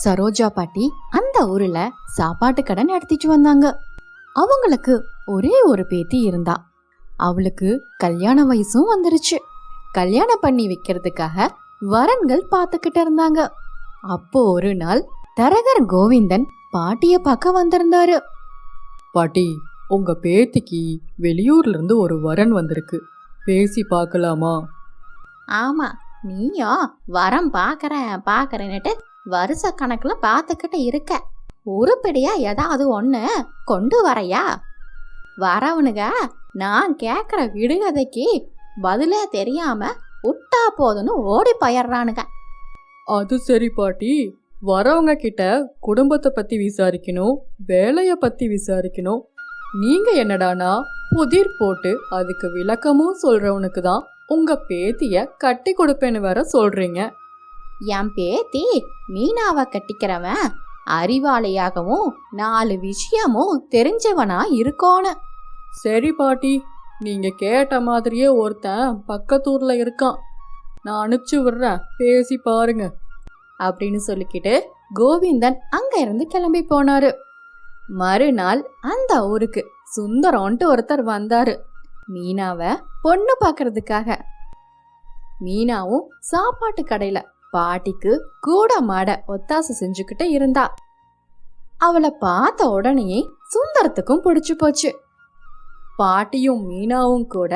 சரோஜா பாட்டி அந்த ஊர்ல சாப்பாட்டு கடை நடத்திட்டு வந்தாங்க. அவங்களுக்கு ஒரே ஒரு பேத்தி இருந்தா. அவளுக்கு கல்யாண வயசும் வந்துருச்சு. கல்யாணம் பண்ணி வைக்கிறதுக்காக வரன்கள் பார்த்துக்கிட்டு இருந்தாங்க. அப்போ ஒரு நாள் தரகர் கோவிந்தன் பாட்டிய பார்க்க வந்திருந்தாரு. பாட்டி, உங்க பேத்திக்கு வெளியூர்ல இருந்து ஒரு வரன் வந்திருக்கு, பேசி பார்க்கலாமா? ஆமா, நீயும் வரம் பாக்குறேன்னுட்டு வருஷ கணக்குல பாத்துக்கிட்டு இருக்க. உருப்படியா ஏதாவது ஒண்ணு கொண்டு வரையா? வரவனுங்க நான் கேக்குற விடுகதைக்கு பதிலே தெரியாம விட்டா போதுன்னு ஓடி போயிடுறானுங்க. அது சரி பாட்டி, வரவங்க கிட்ட குடும்பத்தை பத்தி விசாரிக்கணும், வேலைய பத்தி விசாரிக்கணும். நீங்க என்னடானா புதிர் போட்டு அதுக்கு விளக்கமும் சொல்றவனுக்கு தான் உங்க பேத்திய கட்டி கொடுப்பேன்னு வேற சொல்றீங்க. என் பேத்தி மீனாவை கட்டிக்கிறவன் அறிவாளியாகவும் 4 விஷயமும் தெரிஞ்சவனா இருக்கோன்னு. சரி பாட்டி, நீங்க கேட்ட மாதிரியே ஒருத்தன் பக்கத்தூர்ல இருக்கான், நான் அனுப்பிச்சு விடுறேன், பேசி பாருங்க அப்படின்னு சொல்லிக்கிட்டு கோவிந்தன் அங்க இருந்து கிளம்பி போனாரு. மறுநாள் அந்த ஊருக்கு சுந்தரம்ட்டு ஒருத்தர் வந்தாரு, மீனாவை பொண்ணு பாக்குறதுக்காக. மீனாவும் சாப்பாட்டு கடையில பாட்டிக்கு கூட மாட ஒத்தாசை செஞ்சுக்கிட்டு இருந்தா. அவளை பார்த்த உடனே சுந்தரத்துக்கும் பிடிச்சு போச்சு. பாட்டியும் மீனாவும் கூட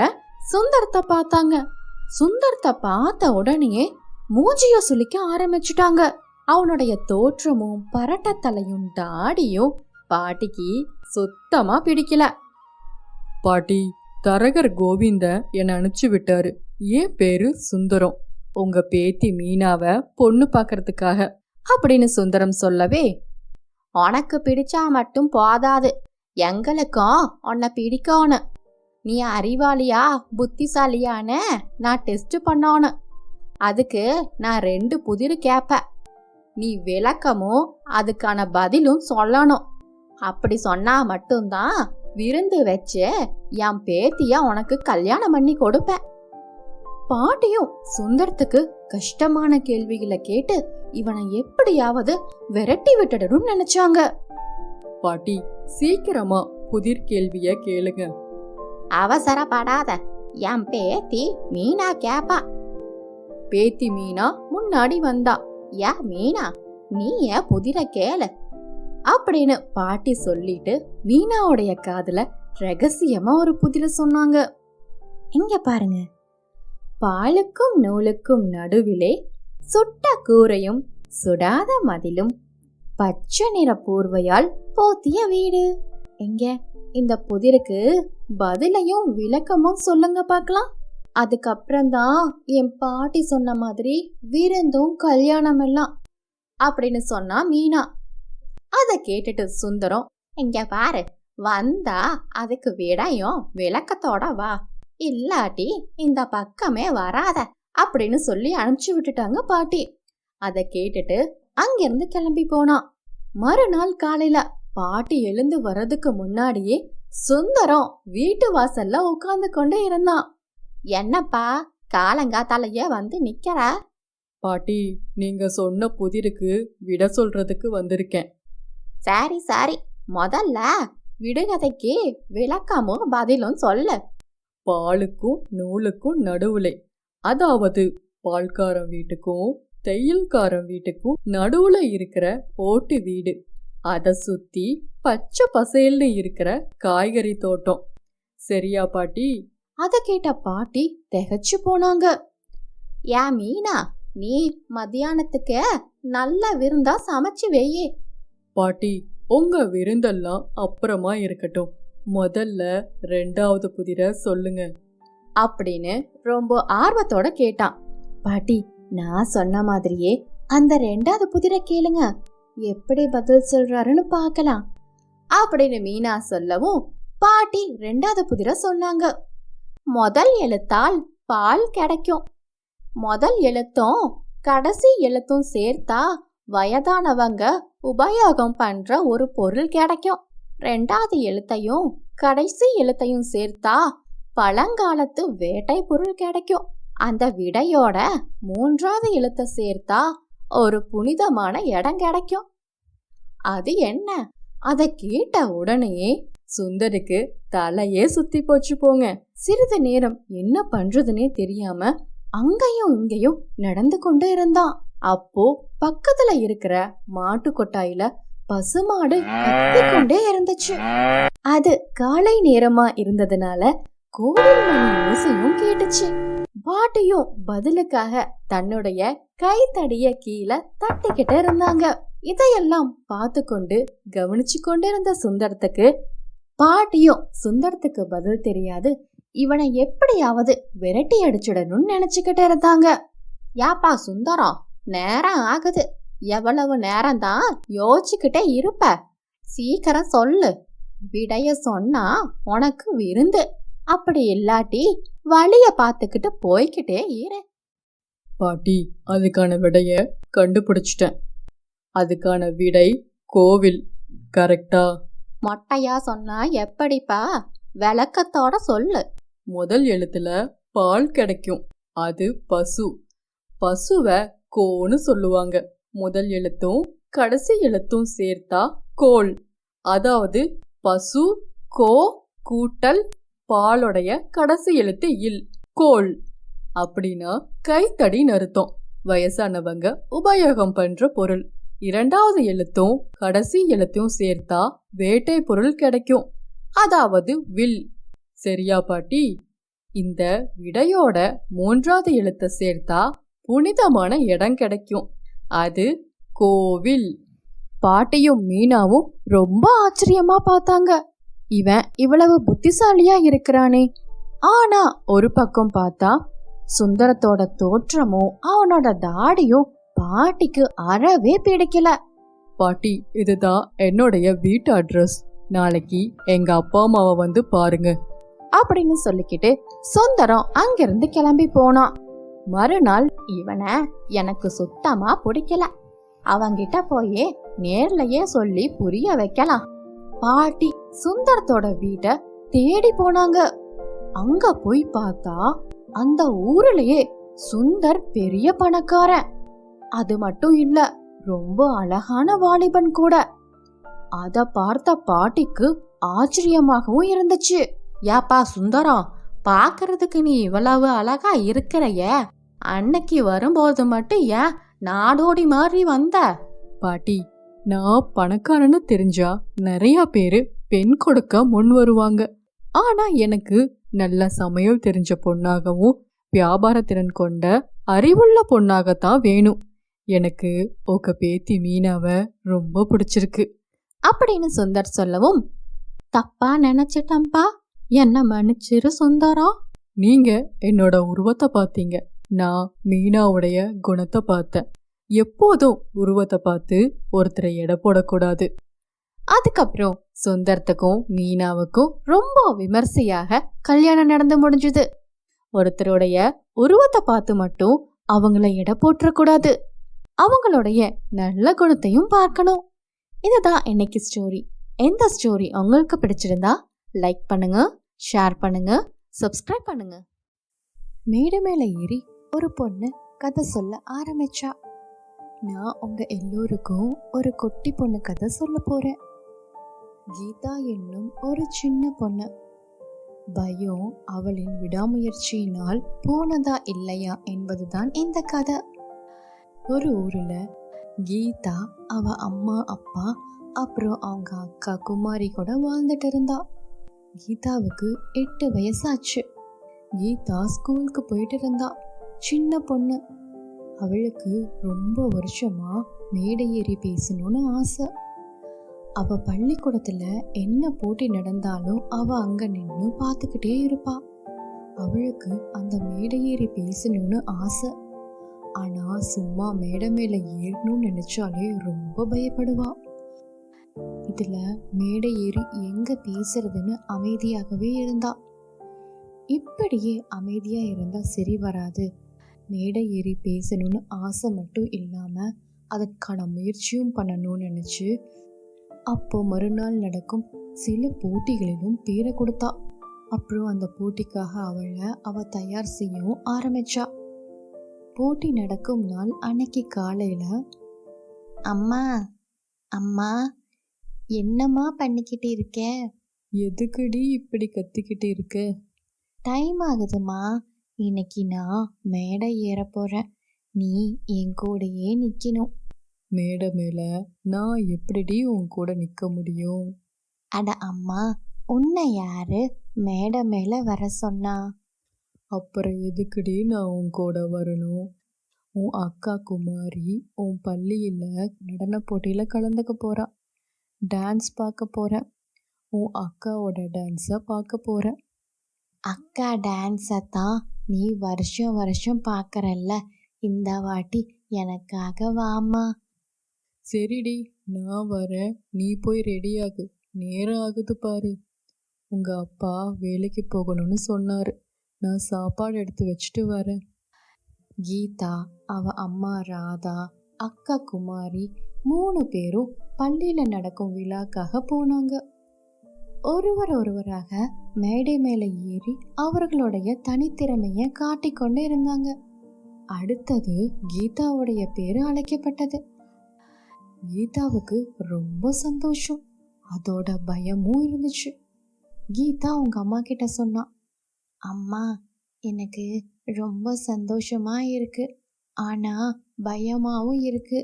சுந்தரத்தை பார்த்தாங்க. சுந்தரத்தை பார்த்த உடனே மூஞ்சிய சுளிக்க ஆரம்பிச்சுட்டாங்க. அவனுடைய தோற்றமும் பரட்டத்தலையும் தாடியும் பாட்டிக்கு சுத்தமா பிடிக்கல. பாட்டி, தரகர் கோவிந்த என்னை அனுப்பிச்சு விட்டாரு. என் பேரு சுந்தரம், உங்க பேத்தி மீனாவை பொண்ணு பாக்கிறதுக்காக அப்படின்னு சுந்தரம் சொல்லவே, உனக்கு பிடிச்சா மட்டும் போதாது, எங்களுக்கும் உன்னை பிடிக்கணும். நீ அறிவாளியா புத்திசாலியான நான் டெஸ்ட் பண்ணணும். அதுக்கு நான் 2 புதிர் கேப்பேன். நீ விளக்கமும் அதுக்கான பதிலும் சொல்லணும். அப்படி சொன்னா மட்டும்தான் விருந்து வச்சு என் பேத்திய உனக்கு கல்யாணம் பண்ணி கொடுப்பேன். பாட்டியும் சுந்தரத்துக்கு கஷ்டமான கேள்விகளை கேட்டு இவனை எப்படியாவது விரட்டி விட்டுடணும்னு நினைச்சாங்க. பாட்டி, சீக்கிரமா புதிர் கேள்விய கேளுங்க. அவசரப்படாத, என் பேத்தி மீனா கேப்பா. பேத்தி மீனா முன்னாடி வந்தா. யா மீனா, நீ ஏன் புதிர கேளு அப்படின்னு பாட்டி சொல்லிட்டு மீனாவுடைய காதுல ரகசியமா ஒரு புதிர சொன்னாங்க. இங்க பாருங்க, பாலுக்கும் நூலுக்கும் நடுவிலே சுட்ட கூரையும் சுடாத மதிலும் பச்சை நிற போர்வையால் போத்திய வீடு. எங்க இந்த புதிருக்கு பதிலையும் விளக்கமும் சொல்லுங்க பார்க்கலாம். அதுக்கப்புறம்தான் என் பாட்டி சொன்ன மாதிரி விருந்தும் கல்யாணம் எல்லாம் அப்படின்னு சொன்னா மீனா. அத கேட்டுட்டு சுந்தரம், இங்க பாரு, வந்தா அதுக்கு விடையும் விளக்கத்தோட வா, இல்லாட்டி இந்த பக்கமே வராத அப்படின்னு சொல்லி அனுப்பிச்சு விட்டுட்டாங்க பாட்டி. அத கேட்டுட்டு அங்கிருந்து கிளம்பி போனான். மறுநாள் காலையில பாட்டி எழுந்து வர்றதுக்கு முன்னாடியே சுந்தரம் வீட்டு வாசல்ல உட்கார்ந்து கொண்டே இருந்தான். என்னப்பா காலங்காத்தாலையே வந்து நிக்கிற? பாட்டி, நீங்க சொன்ன புதிருக்கு விட சொல்றதுக்கு வந்திருக்கேன். சரி, முதல்ல விடுகதைக்கு விளக்கமும் பதிலும் சொல்லு. பாலுக்கும் நூலுக்கும் நடுவுலே, அதாவது பால்காரன் வீட்டுக்கும் தையல்காரன் வீட்டுக்கும் நடுவுல இருக்கிற ஓட்டு வீடு, அத சுத்தி பச்சை பசேல்னு இருக்கிற காய்கறி தோட்டம். சரியா பாட்டி? அத கேட்ட பாட்டி திகைச்சு போனாங்க. யா மீனா, நீ மத்தியானத்துக்கு நல்ல விருந்தா சமைச்சு வெய்யே. பாட்டி, உங்க விருந்தெல்லாம் அப்புறமா இருக்கட்டும், முதல்ல 2வது புதிர சொல்லுங்க அப்படின்னு ரொம்ப ஆர்வத்தோட கேட்டான். பாட்டி, நான் சொன்ன மாதிரியே அந்த 2வது புதிர கேளுங்க, எப்படி பதில் சொல்றாருன்னு பார்க்கலாம் அப்படின்னு மீனா சொல்லவும் பாட்டி 2வது புதிர சொன்னாங்க. முதல் எழுத்தால் பால் கிடைக்கும். முதல் எழுத்தும் கடைசி எழுத்தும் சேர்த்தா வயதானவங்க உபயோகம் பண்ற ஒரு பொருள் கிடைக்கும். 2வது எழுத்தையும் கடைசி எழுத்தையும் சேர்த்தா பழங்காலத்து வேட்டை பொருள் கிடைக்கும். அந்த விடையோட 3வது எழுத்தை சேர்த்தா ஒரு புனிதமான இடம் கிடைக்கும். அது என்ன? அதை கேட்ட உடனே சுந்தருக்கு தலையே சுத்தி போச்சு போங்க. சிறிது நேரம் என்ன பண்றதுன்னே தெரியாம அங்கேயும் இங்கேயும் நடந்து கொண்டு இருந்தான். அப்போ பக்கத்துல இருக்கிற மாட்டு கொட்டாயில பசுமாடு கத்திக்கொண்டே இருந்துச்சு. அது காலை நேரமா இருந்ததுனால கோவில் மணி ஓசையும் கேட்டுச்சு. பாட்டியும் பதிலுக்காக தன்னுடைய கைத்தடிய கீழே தட்டிக்கிட்டு இருந்தாங்க. இதையெல்லாம் பார்த்து கொண்டு கவனிச்சு கொண்டு இருந்த சுந்தரத்துக்கு பாட்டியும் சுந்தரத்துக்கு பதில் தெரியாது. இவனை எப்படியாவது விரட்டி அடிச்சிடணும்னு நினைச்சுக்கிட்டு இருந்தாங்க. யாப்பா சுந்தரம், நேரம் ஆகுது. எவ்வளவு நேரம் தான் யோசிச்சுக்கிட்டே இருப்ப? சீக்கிரம் சொல்லு. விடைய சொன்னா உனக்கு விருந்து. அப்படி இல்லாட்டி வழிய பார்த்துக்கிட்டு போய்கிட்டே இரு. பாட்டி, அதுக்கான விடைய கண்டுபிடிச்சிட்டேன். அதுக்கான விடை கோவில். கரெக்டா? மொட்டையா சொன்னா எப்படிப்பா? விளக்கத்தோட சொல்லு. முதல் எழுத்துல பால் கிடைக்கும், அது பசு. பசுவை கோன்னு சொல்லுவாங்க. முதல் எழுத்தும் கடைசி எழுத்தும் சேர்த்தா கோல். அதாவது பசு கோ கூட்டல் பாலுடைய கடைசி எழுத்து இல், கோல். அப்படின்னா கைத்தடின்னு அர்த்தம். வயசானவங்க உபயோகம் பண்ற பொருள். இரண்டாவது எழுத்தும் கடைசி எழுத்தும் சேர்த்தா வேட்டை பொருள் கிடைக்கும், அதாவது வில். சரியா பாட்டி? இந்த விடையோட மூன்றாவது எழுத்தை சேர்த்தா புனிதமான இடம் கிடைக்கும், அது கோவில். பாட்டியும் மீனாவும் ரொம்ப ஆச்சரியமா பார்த்தாங்க. இவன் இவ்வளவு புத்திசாலியா இருக்கிறானே. ஆனா ஒரு பக்கம் பார்த்தா சுந்தரத்தோட தோற்றமும் அவனோட தாடியும் பாட்டிக்கு அறவே பிடிக்கல. பாட்டி, இதுதான் என்னுடைய வீட்டு அட்ரஸ். நாளைக்கு எங்க அப்பா அம்மாவை வந்து பாருங்க அப்படின்னு சொல்லிக்கிட்டு சுந்தரம் அங்கிருந்து கிளம்பி போனான். மறுநாள் இவனை எனக்கு சுத்தமா பிடிக்கல. அவங்கிட்ட போயே நேர்லயே சொல்லி புரிய வைக்கலாம். பாட்டி சுந்தரத்தோட வீட்டை தேடி போனாங்க. அங்க போய் பார்த்தா அந்த ஊர்லயே சுந்தர் பெரிய பணக்காரன். அது மட்டும் இல்ல, ரொம்ப அழகான வாலிபன் கூட. அத பார்த்த பாட்டிக்கு ஆச்சரியமாகவும் இருந்துச்சு. யாப்பா சுந்தரம், பாக்குறதுக்கு நீ இவ்வளவு அழகா இருக்கிறைய, அன்னைக்கு வரும்போது மட்டும் ஏன் நாடோடி மாதிரி வந்த? பாட்டி, நான் பணக்காரன்னு தெரிஞ்சா நிறைய பேரு பெண் கொடுக்க முன் வருவாங்க. ஆனா எனக்கு நல்ல சமையல் தெரிஞ்ச பொண்ணாகவும் வியாபாரத்திறன் கொண்ட அறிவுள்ள பொண்ணாகத்தான் வேணும். எனக்கு உங்க பேத்தி மீனாவை ரொம்ப பிடிச்சிருக்கு அப்படின்னு சுந்தர் சொல்லவும், தப்பா நினைச்சிட்டம்பா, என்ன மன்னிச்சிரு சுந்தரம். நீங்க என்னோட உருவத்தை பார்த்தீங்க, நான் மீனாவுடைய குணத்தை பார்த்தேன். எப்போதும் உருவத்தை பார்த்து ஒருத்தரை எடை போடக்கூடாது. அதுக்கப்புறம் சுந்தரத்துக்கும் மீனாவுக்கும் ரொம்ப விமர்சையாக கல்யாணம் நடந்து முடிஞ்சுது. ஒருத்தருடைய உருவத்தை பார்த்து மட்டும் அவங்கள எடை போட்டுறக்கூடாது, அவங்களுடைய நல்ல குணத்தையும் பார்க்கணும். இதுதான் இன்னைக்கு ஸ்டோரி. இந்த ஸ்டோரி உங்களுக்கு பிடிச்சிருந்தா லைக் பண்ணுங்க, ஷேர் பண்ணுங்க, சப்ஸ்கிரைப் பண்ணுங்க. மேடு மேல ஏறி ஒரு பொண்ணு கதை சொல்ல ஆரம்பிச்சா. நான் உங்க எல்லோருக்கும் ஒரு குட்டி பொண்ணு கதை சொல்ல போறேன். கீதா என்னும் ஒரு சின்ன பொண்ணு. பயம் அவளின் விடாமுயற்சியினால் போனதா இல்லையா என்பதுதான் இந்த கதை. ஒரு ஊர்ல கீதா அவ அம்மா அப்பா அப்புறம் அவங்க அக்கா குமாரி கூட வாழ்ந்துட்டு இருந்தா. கீதாவுக்கு 8 வயசாச்சு. கீதா ஸ்கூலுக்கு போயிட்டு இருந்தா. சின்ன பொண்ணு. அவளுக்கு ரொம்ப வருஷமா மேடை ஏறி பேசணும்னு ஆசை. அவ பள்ளிக்கூடத்துல என்ன போட்டி நடந்தாலும் அவ அங்க நின்று பார்த்துக்கிட்டே இருப்பா. அவளுக்கு அந்த மேடை ஏறி பேசணும்னு ஆசை. ஆனா சும்மா மேடை மேல ஏறணும்னு நினைச்சாலே ரொம்ப பயப்படுவா. இதுல மேடை ஏறி எங்க பேசுறதுன்னு அமைதியாகவே இருந்தா. இப்படியே அமைதியா இருந்தா சரி வராது. மேடை ஏறி பேசணும்னு ஆசை மட்டும் இல்லாம அதற்கான முயற்சியும் பண்ணணும்னு நினைச்சு அப்போ மறுநாள் நடக்கும் சில போட்டிகளிலும் பேரை கொடுத்தா. அப்புறம் அந்த போட்டிக்காக அவ தயார் செய்யவும் ஆரம்பிச்சா. போட்டி நடக்கும் நாள் அன்னைக்கு காலையில, அம்மா அம்மா என்னம்மா பண்ணிக்கிட்டு இருக்க? எதுக்குடி இப்படி கத்திக்கிட்டு இருக்க? டைம் ஆகுதுமா. இன்னைக்கு நான் மேடை ஏற போறேன். நீ என் கூடயே நிக்கணும். மேடை மேல நான் எப்படிடி உன் கூட நிக்க முடியும்? அட அம்மா, உன்னை யாரு மேடை மேல வர சொன்னா? அப்புறம் எதுக்குடி நான் உன் கூட வரணும்? உன் அக்கா குமாரி உன் பள்ளியில் நடன போட்டியில் கலந்துக்க போறா. டான்ஸ் பார்க்க போறேன். உன் அக்காவோட டான்ஸை பார்க்க போறேன். அக்கா டான்ஸை தான் நீ வருஷம் வருஷம் பார்க்கறல்ல, இந்த வாட்டி எனக்காக வாம்மா. சரிடி, நான் வரேன். நீ போய் ரெடியாகு. நேரம் ஆகுது பாரு. உங்க அப்பா வேலைக்கு போகணும்னு சொன்னாரு. நான் சாப்பாடு எடுத்து வச்சுட்டு வரேன். கீதா, அவ அம்மா ராதா, அக்கா குமாரி 3 பேரும் பள்ளியில நடக்கும் விழாக்காக போனாங்க. ஒருவராக மேடை மேல ஏறி அவர்களுடைய தனித்திறமைய காட்டிக்கொண்டு இருந்தாங்க. அடுத்தது கீதாவுடைய பேரு அழைக்கப்பட்டது. கீதாவுக்கு ரொம்ப சந்தோஷம், அதோட பயமும் இருந்துச்சு. கீதா அவங்க அம்மா கிட்ட சொன்னா, அம்மா, எனக்கு ரொம்ப சந்தோஷமா இருக்கு, ஆனா பயமாவும் இருக்கு.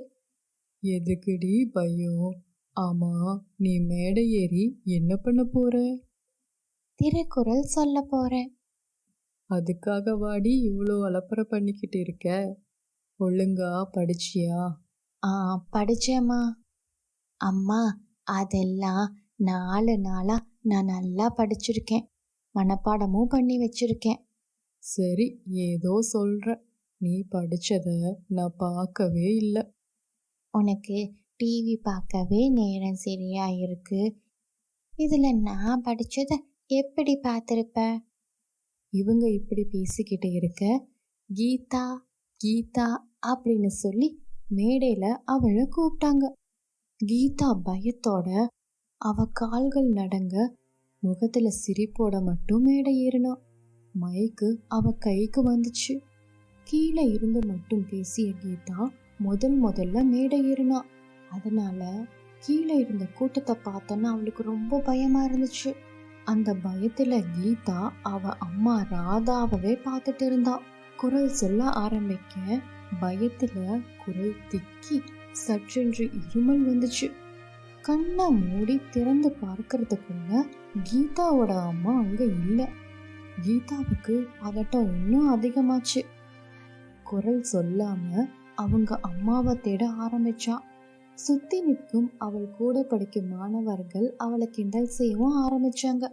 எதுக்குடி பயம்? ஆமா, நீ மேடை ஏறி என்ன பண்ண போற? திருக்குறள் சொல்ல போறேன். அதுக்காக வாடி இவ்வளோ அலப்பறை பண்ணிக்கிட்டு இருக்க? ஒழுங்கா படிச்சியா? படிச்சேம்மா. அம்மா, அதெல்லாம் 4 நாளா நான் நல்லா படிச்சிருக்கேன், மனப்பாடமும் பண்ணி வச்சிருக்கேன். சரி, ஏதோ சொல்ற. நீ படிச்சத நான் பார்க்கவே இல்லை. உனக்கு டிவி பார்க்கவே நேரம் சரியா இருக்கு, இதுல நான் படிச்சத எப்படி பார்த்திருப்ப? இவங்க இப்படி பேசிக்கிட்டு இருக்க, கீதா கீதா அப்படின்னு சொல்லி மேடையில அவளை கூப்பிட்டாங்க. கீதா பயத்தோட அவ கால்கள் நடங்க, முகத்துல சிரிப்போட மட்டும் மேடை ஏறினா. மைக்கு அவ கைக்கு வந்துச்சு. கீழே இருந்து மட்டும் பேசிய கீதா முதல்ல மேடை ஏறினா. அதனால கீழே இருந்த கூட்டத்தை பார்த்தோன்னா அவளுக்கு ரொம்ப பயமா இருந்துச்சு. அந்த பயத்துல கீதா அவ அம்மா ராதாவவே பார்த்துட்டு இருந்தா. குரல் சொல்ல ஆரம்பிக்க பயத்துல குரல் திக்கி சற்றென்று இருமல் வந்துச்சு. கண்ணை மூடி திறந்து பார்க்கறதுக்குள்ள கீதாவோட அம்மா அங்க இல்ல. கீதாவுக்கு பதட்டம் இன்னும் அதிகமாச்சு. குரல் சொல்லாம அவங்க அம்மாவை தேட ஆரம்பிச்சா. சுத்தி நிற்கும் அவள் கூட படிக்கும் மாணவர்கள் அவளை கிண்டல் செய்யவும் ஆரம்பிச்சாங்க.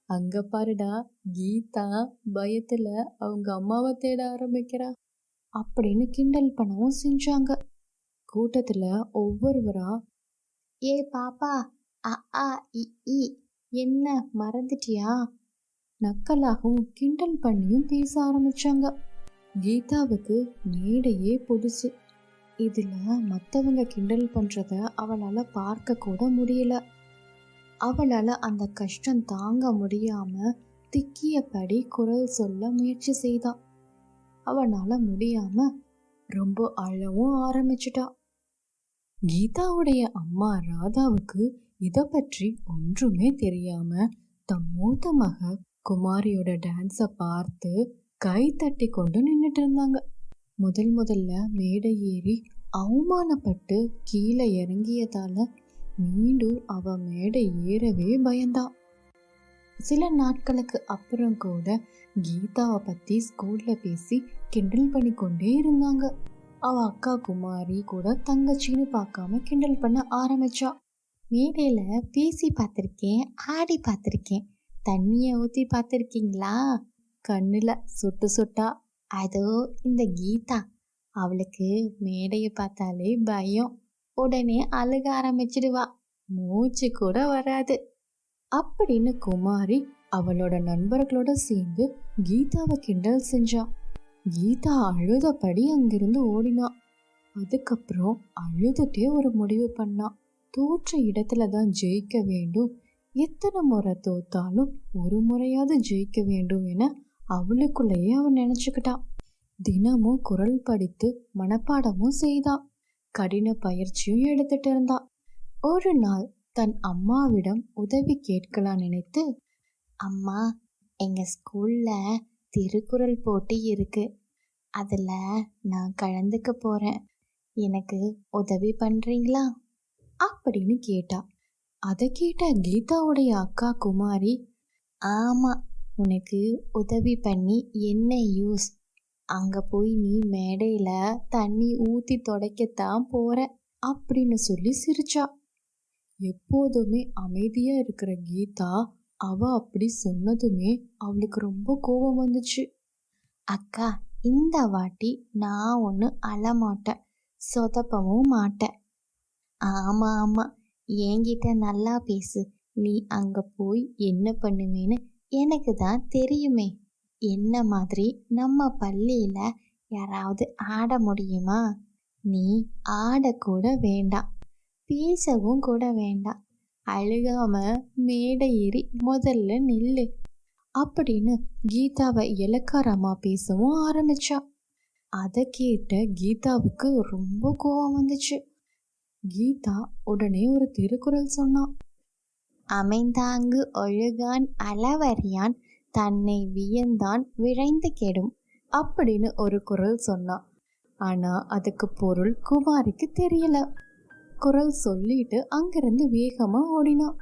அங்க பாருடா, கீதா பயத்துல அவங்க அம்மாவை தேட ஆரம்பிக்கிறா அப்படின்னு கிண்டல் பண்ணவும் செஞ்சாங்க. கூட்டத்துல ஒவ்வொருவரா, ஏ பாப்பா, அ ஆ இ ஈ என்ன மறந்துட்டியா? நக்கலாகவும் கிண்டல் பண்ணியும் பேச ஆரம்பிச்சாங்க. கீதாவுக்கு மேடையே புதுசு. இதுல மத்தவங்க கிண்டல் பண்றத அவளால பார்க்க கூட முடியல. அவளால அந்த கஷ்டம் தாங்க முடியாம திக்கியபடி குரல் சொல்ல முயற்சி செய்தா. அவனால முடியாம ரொம்ப அழவும் ஆரம்பிச்சிட்டா. கீதாவுடைய அம்மா ராதாவுக்கு இத பற்றி ஒன்றுமே தெரியாம தம் மூத்த மக குமாரியோட டான்ஸ பார்த்து கை தட்டி கொண்டு நின்னுட்டு இருந்தாங்க. முதல்ல மேடை ஏறி அவமானப்பட்டு கீழே இறங்கியதால மீண்டும் அவ மேடை ஏறவே பயந்தா. சில நாட்களுக்கு அப்புறம் கூட கீதாவை பத்தி ஸ்கூல்ல பேசி கிண்டல் பண்ணி கொண்டே இருந்தாங்க. அவ அக்கா குமாரி கூட தங்கச்சின்னு பார்க்காம கிண்டல் பண்ண ஆரம்பிச்சா. மேடையில பேசி பார்த்திருக்கேன், ஆடி பார்த்திருக்கேன், தண்ணிய ஊத்தி பார்த்திருக்கீங்களா? கண்ணுல சுட்டு சுட்டா. அதோ இந்த கீதா, அவளுக்கு மேடைய பார்த்தாலே பயம், உடனே அழுக ஆரம்பிச்சிடுவா, மூச்சு கூட வராது அப்படின்னு குமாரி அவளோட நண்பர்களோட சேர்ந்து கீதாவை கிண்டல் செஞ்சா. கீதா அழுதபடி அங்கிருந்து ஓடினா. அதுக்கப்புறம் அழுதுட்டே ஒரு முடிவு பண்ணா. தோற்ற இடத்துல தான் ஜெயிக்க வேண்டும், எத்தனை முறை தோத்தாலும் ஒரு முறையாவது ஜெயிக்க வேண்டும் என அவளுக்குள்ளேயே அவன் நினைச்சுக்கிட்டா. தினமும் குரல் படித்து மனப்பாடமும் செய்தா. கடின பயிற்சியும் எடுத்துட்டு இருந்தா. ஒரு நாள் தன் அம்மாவிடம் உதவி கேட்கலாம் நினைத்து, அம்மா, எங்க ஸ்கூல்ல திருக்குறள் போட்டி இருக்கு, அதுல நான் கலந்துக்க போறேன், எனக்கு உதவி பண்றீங்களா அப்படின்னு கேட்டா. அதை கேட்ட கீதாவுடைய அக்கா குமாரி, ஆமா, உனக்கு உதவி பண்ணி என்ன யூஸ், அங்க போய் நீ மேடையில தண்ணி ஊத்தி துடைக்கத்தான் போற அப்படின்னு சொல்லி சிரிச்சா. எப்போதுமே அமைதியா இருக்கிற கீதா அவ அப்படி சொன்னதுமே அவளுக்கு ரொம்ப கோபம் வந்துச்சு. அக்கா, இந்த வாட்டி நான் ஒன்று அழமாட்டேன், சொதப்பவும் மாட்டேன். ஆமா ஆமா, என்கிட்ட நல்லா பேசு, நீ அங்க போய் என்ன பண்ணுவேன்னு எனக்கு தான் தெரியுமே. என்ன மாதிரி நம்ம பள்ளியில யாராவது ஆட முடியுமா? நீ ஆடக்கூட வேண்டாம், பேசவும் கூட வேண்டாம், அழுகாம மேடை ஏறி முதல்ல நில்லு அப்படின்னு கீதாவை இலக்காரமா பேசவும் ஆரம்பிச்சா. அதை கேட்ட கீதாவுக்கு ரொம்ப கோபம் வந்துச்சு. கீதா உடனே ஒரு திருக்குறள் சொன்னான். அமைந்தாங்கு ஒழுகான் அளவறியான் தன்னை வியந்தான் விழைந்து கெடும் அப்படின்னு ஒரு குறள் சொன்னான். ஆனா அதுக்கு பொருள் குமாரிக்கு தெரியல. குறள் சொல்லிட்டு அங்கிருந்து வேகமா ஓடினான்.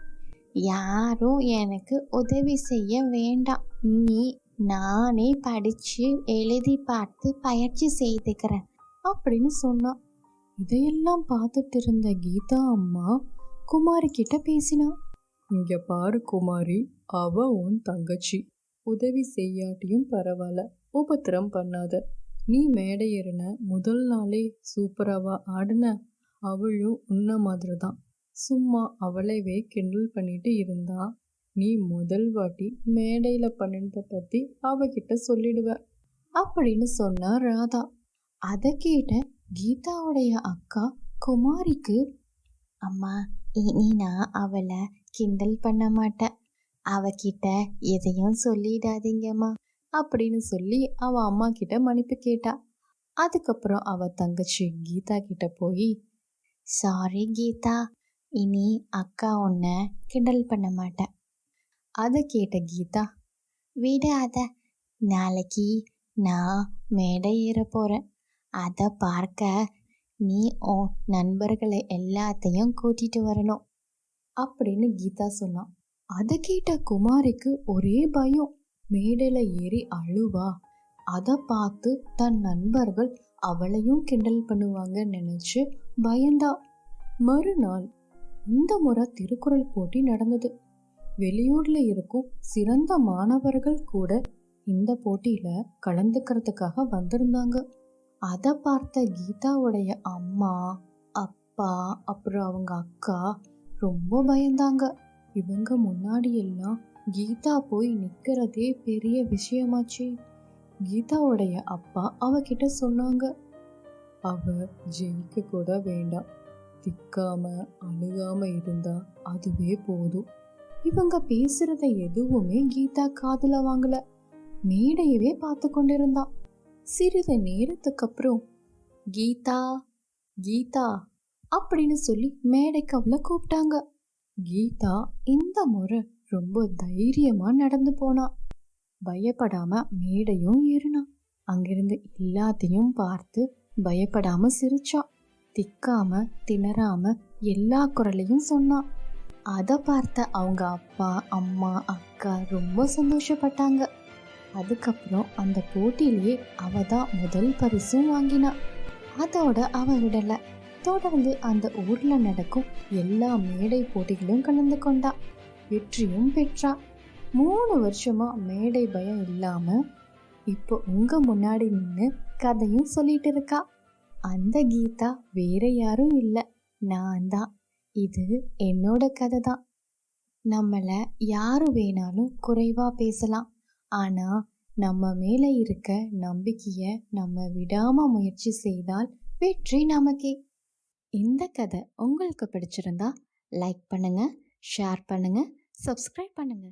யாரும் எனக்கு உதவி செய்ய வேண்டாம், நீ நானே படிச்சு எழுதி பார்த்து பயிற்சி செய்துக்கிறேன் அப்படின்னு சொன்னான். இதையெல்லாம் பார்த்துட்டு இருந்த கீதா அம்மா குமாரி கிட்ட பேசினா. இங்க பாரு குமாரி, அவ உன் தங்கச்சி, உதவி செய்யாட்டியும் பரவாயில்ல, உபத்திரம் பண்ணாத. நீ மேடை ஏறின முதல் நாளே சூப்பராவா ஆடின, அவளும் உன்ன மாதிரி தான். சும்மா அவளைவே கிண்டல் பண்ணிட்டு இருந்தா நீ முதல் வாட்டி மேடையில பண்ணினதை பத்தி அவகிட்ட சொல்லிடுவ அப்படின்னு சொன்னா ராதா. அதை கேட்ட கீதாவுடைய அக்கா குமாரிக்கு, அம்மா, இனி நான் அவளை கிண்டல் பண்ண மாட்டேன், அவகிட்ட எதையும் சொல்லிடாதீங்கம்மா அப்படின்னு சொல்லி அவ அம்மா கிட்ட மன்னிப்பு கேட்டா. அதுக்கப்புறம் அவ தங்கச்சி கீதா கிட்ட போய், சாரி கீதா, இனி அக்கா உன்னை கிண்டல் பண்ண மாட்டேன். அதை கேட்ட கீதா, விடாத, நாளைக்கு நான் மேடை ஏற போறேன், அதை பார்க்க நீ உன் நண்பர்களை எல்லாத்தையும் கூட்டிட்டு வரணும் அப்படின்னு கீதா சொன்னான். அதை கேட்ட குமாரிக்கு ஒரே பயம். மேடையில ஏறி அழுவா, அதை பார்த்து தன் நண்பர்கள் அவளையும் கிண்டல் பண்ணுவாங்க நினைச்சு பயந்தா. மறுநாள் இந்த முறை திருக்குறள் போட்டி நடந்தது. வெளியூர்ல இருக்கும் சிறந்த மாணவர்கள் கூட இந்த போட்டியில கலந்துக்கிறதுக்காக வந்திருந்தாங்க. அதை பார்த்த கீதாவுடைய அம்மா, அப்பா, அப்புறம் அவங்க அக்கா ரொம்ப பயந்தாங்க. இவங்க முன்னாடி எல்லாம் கீதா போய் நிக்கிறதே பெரிய விஷயமாச்சு. கீதாவுடைய அப்பா அவகிட்ட சொன்னாங்க, அவ ஜெயிக்க கூட வேண்டாம், திக்காம அழுகாம இருந்தா அதுவே போதும். இவங்க பேசுறத எதுவுமே கீதா காதுல வாங்கல, மேடையவே பார்த்து கொண்டிருந்தா. சிறிது நேரத்துக்கு அப்புறம் கீதா கீதா அப்படின்னு சொல்லி மேடைக்கு அவளை கூப்பிட்டாங்க. கீதா இந்த முறை ரொம்ப தைரியமா நடந்து போனா. பயப்படாம மேடையும் ஏறினா. அங்கிருந்து எல்லாத்தையும் பார்த்து பயப்படாம சிரிச்சா. திக்காம திணறாம எல்லா குரலையும் சொன்னா. அதை பார்த்த அவங்க அப்பா, அம்மா, அக்கா ரொம்ப சந்தோஷப்பட்டாங்க. அதுக்கப்புறம் அந்த போட்டியிலேயே அவ தான் முதல் பரிசும் வாங்கினா. அதோட அவ விடல, தொடர்ந்து அந்த ஊர்ல நடக்கும் எல்லா மேடை போட்டிகளும் கலந்து கொண்டா. வெற்றியும் பெற்றா. 3 வருஷமா மேடை பயம் இல்லாம இப்போ உங்க முன்னாடி நின்று கதையும் சொல்லிட்டு இருக்கா. அந்த கீதா வேற யாரும் இல்லை, நான் தான். இது என்னோட கதை தான். நம்மள யாரு வேணாலும் குறைவா பேசலாம், ஆனா நம்ம மேல இருக்க நம்பிக்கைய நம்ம விடாம முயற்சி செய்தால் வெற்றி நமக்கே. இந்த கதை உங்களுக்கு பிடிச்சிருந்தா லைக் பண்ணுங்க, ஷேர் பண்ணுங்க, சப்ஸ்கிரைப் பண்ணுங்க.